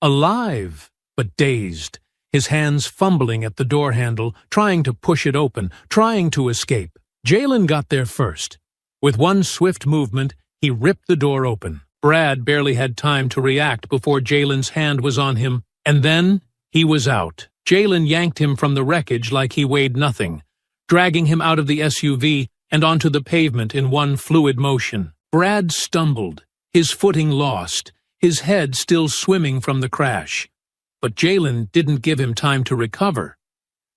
but dazed, his hands fumbling at the door handle, trying to push it open, trying to escape. Jalen got there first. With one swift movement, he ripped the door open. Brad barely had time to react before Jalen's hand was on him, and then he was out. Jalen yanked him from the wreckage like he weighed nothing, dragging him out of the SUV and onto the pavement in one fluid motion. Brad stumbled, his footing lost, his head still swimming from the crash. But Jalen didn't give him time to recover.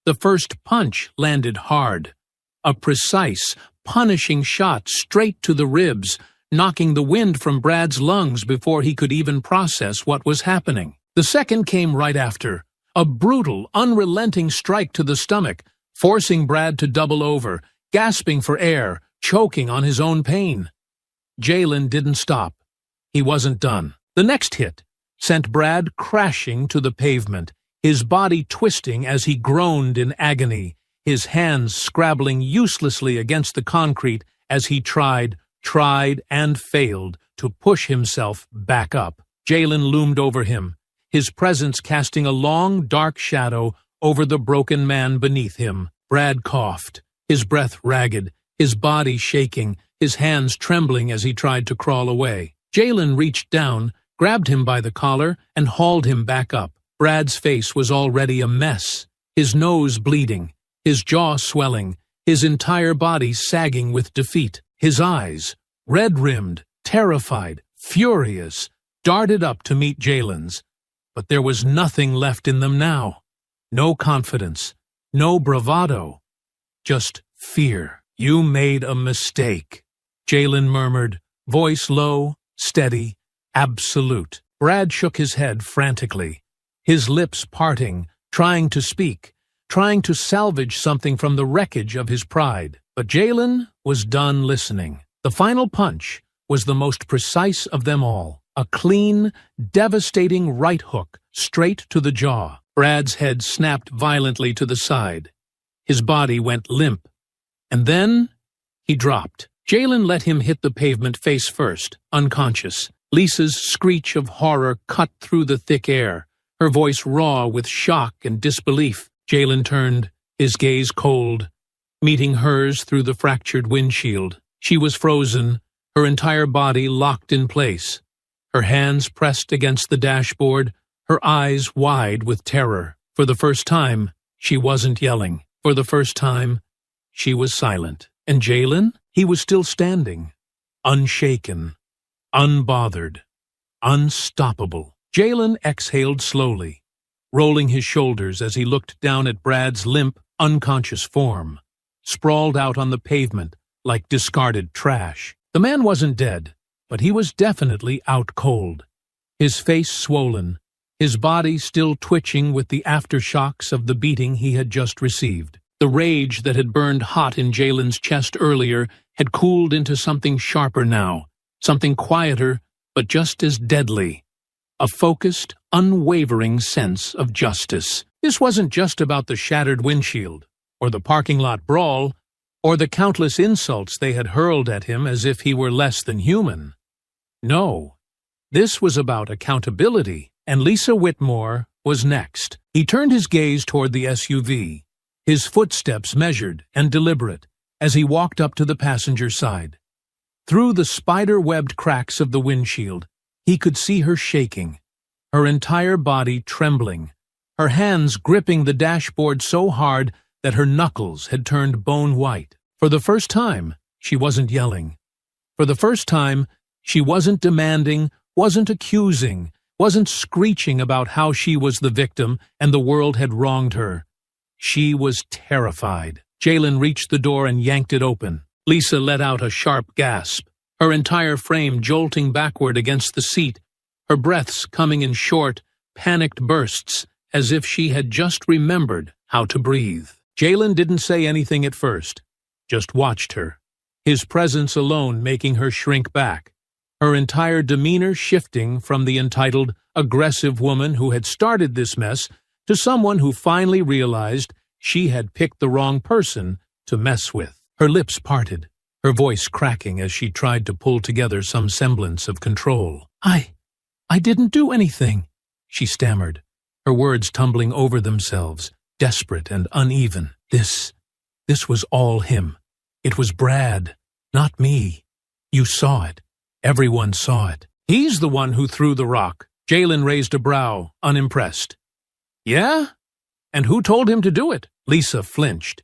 The first punch landed hard, a precise, punishing shot straight to the ribs, knocking the wind from Brad's lungs before he could even process what was happening. The second came right after, a brutal, unrelenting strike to the stomach, forcing Brad to double over, gasping for air, choking on his own pain. Jalen didn't stop. He wasn't done. The next hit sent Brad crashing to the pavement, his body twisting as he groaned in agony, his hands scrabbling uselessly against the concrete as he tried and failed to push himself back up. Jalen loomed over him, his presence casting a long, dark shadow over the broken man beneath him. Brad coughed, his breath ragged, his body shaking, his hands trembling as he tried to crawl away. Jalen reached down, grabbed him by the collar, and hauled him back up. Brad's face was already a mess, his nose bleeding, his jaw swelling, his entire body sagging with defeat. His eyes, red-rimmed, terrified, furious, darted up to meet Jalen's. But there was nothing left in them now. No confidence, no bravado, just fear. "You made a mistake," Jalen murmured, voice low, steady, absolute. Brad shook his head frantically, his lips parting, trying to speak, trying to salvage something from the wreckage of his pride. But Jalen was done listening. The final punch was the most precise of them all. A clean, devastating right hook straight to the jaw. Brad's head snapped violently to the side. His body went limp. And then he dropped. Jalen let him hit the pavement face first, unconscious. Lisa's screech of horror cut through the thick air, her voice raw with shock and disbelief. Jalen turned, his gaze cold, meeting hers through the fractured windshield. She was frozen, her entire body locked in place, her hands pressed against the dashboard, her eyes wide with terror. For the first time, she wasn't yelling. For the first time, she was silent. And Jalen? He was still standing, unshaken, unbothered, unstoppable. Jalen exhaled slowly, rolling his shoulders as he looked down at Brad's limp, unconscious form, sprawled out on the pavement like discarded trash. The man wasn't dead, but he was definitely out cold, his face swollen, his body still twitching with the aftershocks of the beating he had just received. The rage that had burned hot in Jalen's chest earlier had cooled into something sharper now, something quieter but just as deadly. A focused, unwavering sense of justice. This wasn't just about the shattered windshield, or the parking lot brawl, or the countless insults they had hurled at him as if he were less than human. No, This was about accountability, and Lisa Whitmore was next. He turned his gaze toward the SUV, his footsteps measured and deliberate as he walked up to the passenger side. Through the spider-webbed cracks of the windshield, he could see her shaking, her entire body trembling, her hands gripping the dashboard so hard that her knuckles had turned bone white. For the first time, she wasn't yelling. For the first time, she wasn't demanding, wasn't accusing, wasn't screeching about how she was the victim and the world had wronged her. She was terrified. Jalen reached the door and yanked it open. Lisa let out a sharp gasp, her entire frame jolting backward against the seat, her breaths coming in short, panicked bursts, as if she had just remembered how to breathe. Jalen didn't say anything at first, just watched her, his presence alone making her shrink back, her entire demeanor shifting from the entitled, aggressive woman who had started this mess to someone who finally realized she had picked the wrong person to mess with. Her lips parted, her voice cracking as she tried to pull together some semblance of control. I didn't do anything, she stammered, her words tumbling over themselves, desperate and uneven. This was all him. It was Brad, not me. You saw it. Everyone saw it. He's the one who threw the rock. Jalen raised a brow, unimpressed. Yeah? And who told him to do it? Lisa flinched.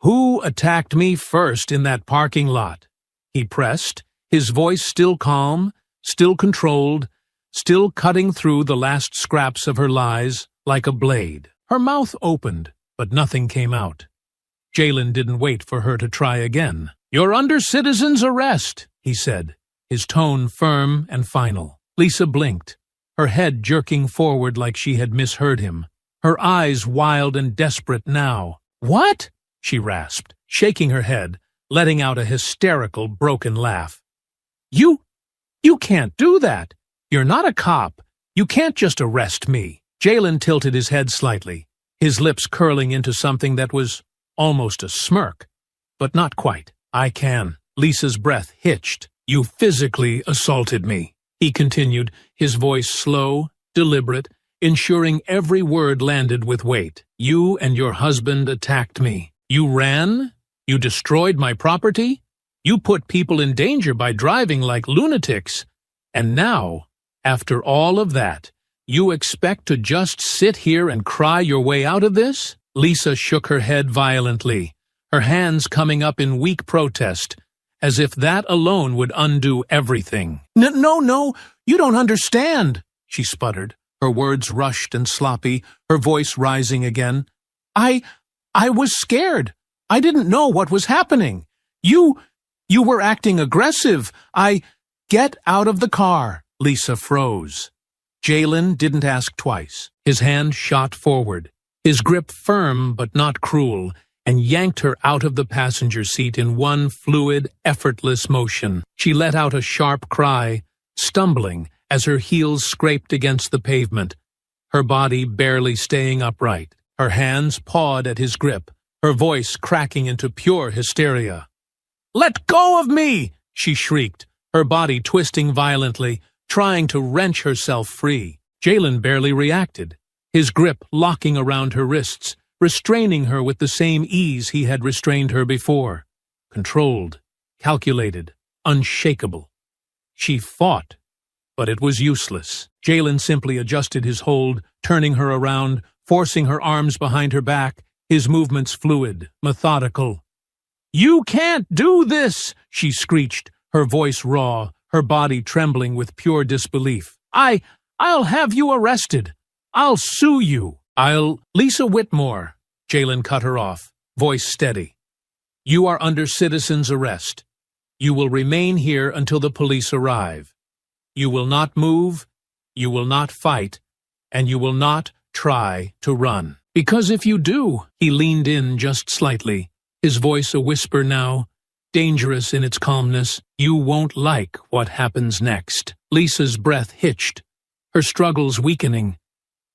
Who attacked me first in that parking lot? He pressed, his voice still calm, still controlled, still cutting through the last scraps of her lies like a blade. Her mouth opened, but nothing came out. Jalen didn't wait for her to try again. You're under citizen's arrest, he said, his tone firm and final. Lisa blinked, her head jerking forward like she had misheard him, her eyes wild and desperate now. What? She rasped, shaking her head, letting out a hysterical, broken laugh. You can't do that. You're not a cop. You can't just arrest me. Jalen tilted his head slightly, his lips curling into something that was almost a smirk, but not quite. I can. Lisa's breath hitched. You physically assaulted me, he continued, his voice slow, deliberate, ensuring every word landed with weight. You and your husband attacked me. You ran? You destroyed my property? You put people in danger by driving like lunatics. And now, after all of that, you expect to just sit here and cry your way out of this? Lisa shook her head violently, her hands coming up in weak protest, as if that alone would undo everything. No, you don't understand, she sputtered, her words rushed and sloppy, her voice rising again. I was scared. I didn't know what was happening. You were acting aggressive. Get out of the car. Lisa froze. Jalen didn't ask twice. His hand shot forward, his grip firm but not cruel, and yanked her out of the passenger seat in one fluid, effortless motion. She let out a sharp cry, stumbling as her heels scraped against the pavement, her body barely staying upright. Her hands pawed at his grip, her voice cracking into pure hysteria. Let go of me! She shrieked, her body twisting violently, trying to wrench herself free. Jalen barely reacted, his grip locking around her wrists, restraining her with the same ease he had restrained her before. Controlled, calculated, unshakable. She fought, but it was useless. Jalen simply adjusted his hold, turning her around, forcing her arms behind her back, his movements fluid, methodical. You can't do this, she screeched, her voice raw, her body trembling with pure disbelief. I'll have you arrested. I'll sue you. Lisa Whitmore, Jalen cut her off, voice steady. You are under citizen's arrest. You will remain here until the police arrive. You will not move, you will not fight, and you will not try to run. Because if you do, he leaned in just slightly, his voice a whisper now, dangerous in its calmness, you won't like what happens next. Lisa's breath hitched, her struggles weakening.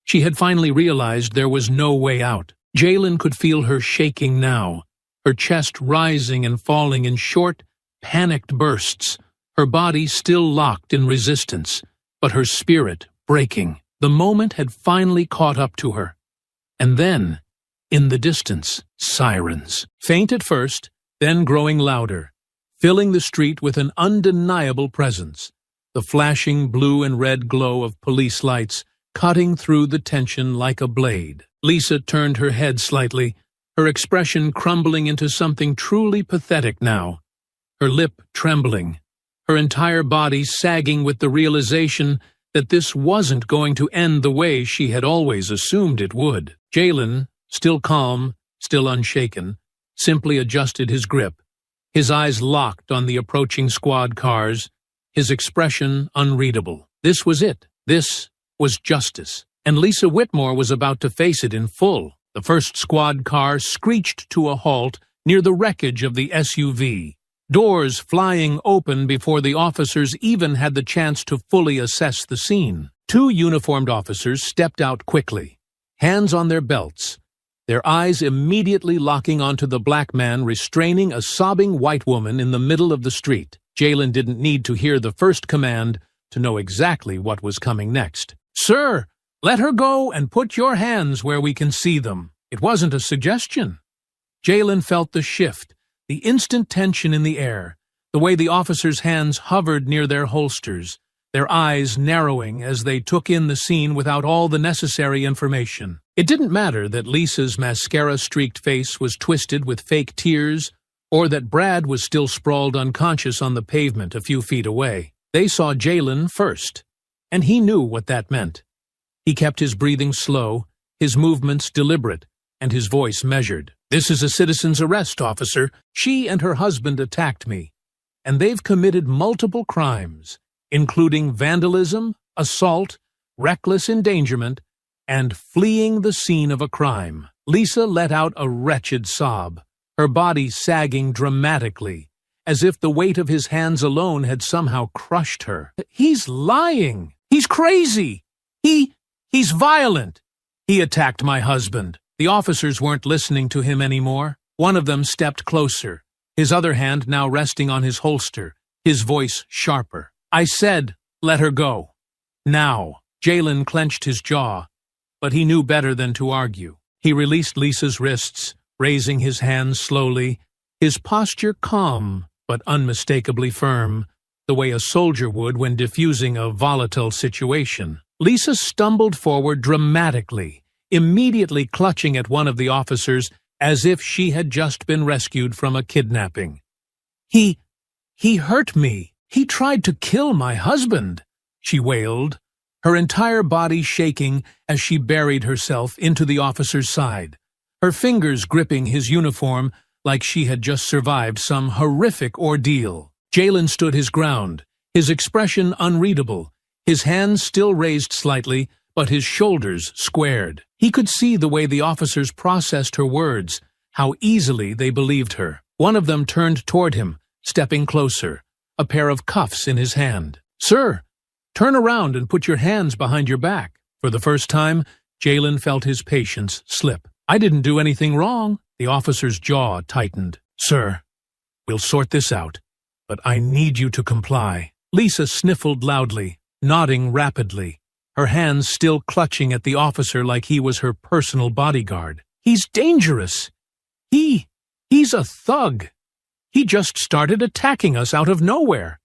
She had finally realized there was no way out. Jalen could feel her shaking now, her chest rising and falling in short, panicked bursts, her body still locked in resistance, but her spirit breaking. The moment had finally caught up to her. And then, in the distance, sirens. Faint at first, then growing louder, filling the street with an undeniable presence. The flashing blue and red glow of police lights cutting through the tension like a blade. Lisa turned her head slightly, her expression crumbling into something truly pathetic now. Her lip trembling, her entire body sagging with the realization that this wasn't going to end the way she had always assumed it would. Jalen, still calm, still unshaken, simply adjusted his grip, his eyes locked on the approaching squad cars, his expression unreadable. This was it. This was justice. And Lisa Whitmore was about to face it in full. The first squad car screeched to a halt near the wreckage of the SUV, doors flying open before the officers even had the chance to fully assess the scene. Two uniformed officers stepped out quickly, hands on their belts, their eyes immediately locking onto the black man restraining a sobbing white woman in the middle of the street. Jalen didn't need to hear the first command to know exactly what was coming next. "Sir, let her go and put your hands where we can see them." It wasn't a suggestion. Jalen felt the shift, the instant tension in the air, the way the officers' hands hovered near their holsters, their eyes narrowing as they took in the scene without all the necessary information. It didn't matter that Lisa's mascara-streaked face was twisted with fake tears, or that Brad was still sprawled unconscious on the pavement a few feet away. They saw Jalen first, and he knew what that meant. He kept his breathing slow, his movements deliberate, and his voice measured. "This is a citizen's arrest, officer. She and her husband attacked me, and they've committed multiple crimes, including vandalism, assault, reckless endangerment, and fleeing the scene of a crime." Lisa let out a wretched sob, her body sagging dramatically, as if the weight of his hands alone had somehow crushed her. "He's lying! He's crazy! He's violent! He attacked my husband." The officers weren't listening to him anymore. One of them stepped closer, his other hand now resting on his holster, his voice sharper. "I said, let her go. Now." Jalen clenched his jaw, but he knew better than to argue. He released Lisa's wrists, raising his hands slowly, his posture calm but unmistakably firm, the way a soldier would when diffusing a volatile situation. Lisa stumbled forward dramatically, immediately clutching at one of the officers as if she had just been rescued from a kidnapping. He hurt me. He tried to kill my husband," she wailed, her entire body shaking as she buried herself into the officer's side, her fingers gripping his uniform like she had just survived some horrific ordeal. Jalen stood his ground, his expression unreadable, his hands still raised slightly, but his shoulders squared. He could see the way the officers processed her words, how easily they believed her. One of them turned toward him, stepping closer, a pair of cuffs in his hand. "Sir, turn around and put your hands behind your back." For the first time, Jalen felt his patience slip. "I didn't do anything wrong." The officer's jaw tightened. "Sir, we'll sort this out, but I need you to comply." Lisa sniffled loudly, nodding rapidly, her hands still clutching at the officer like he was her personal bodyguard. "He's dangerous. He's a thug. He just started attacking us out of nowhere."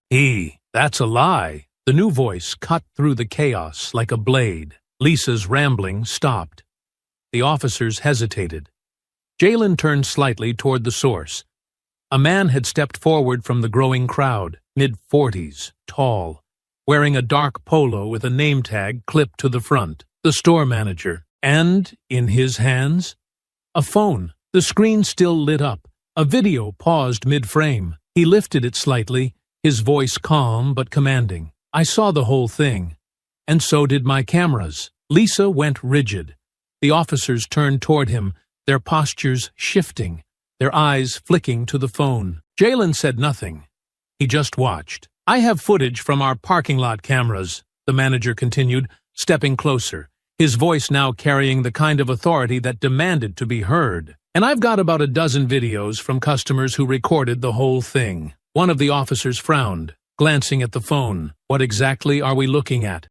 That's a lie." The new voice cut through the chaos like a blade. Lisa's rambling stopped. The officers hesitated. Jalen turned slightly toward the source. A man had stepped forward from the growing crowd, mid-40s, tall, wearing a dark polo with a name tag clipped to the front, the store manager, and, in his hands, a phone. The screen still lit up, a video paused mid-frame. He lifted it slightly, his voice calm but commanding. "I saw the whole thing, and so did my cameras." Lisa went rigid. The officers turned toward him, their postures shifting, their eyes flicking to the phone. Jalen said nothing. He just watched. "I have footage from our parking lot cameras," the manager continued, stepping closer, his voice now carrying the kind of authority that demanded to be heard. "And I've got about a dozen videos from customers who recorded the whole thing." One of the officers frowned, glancing at the phone. "What exactly are we looking at?"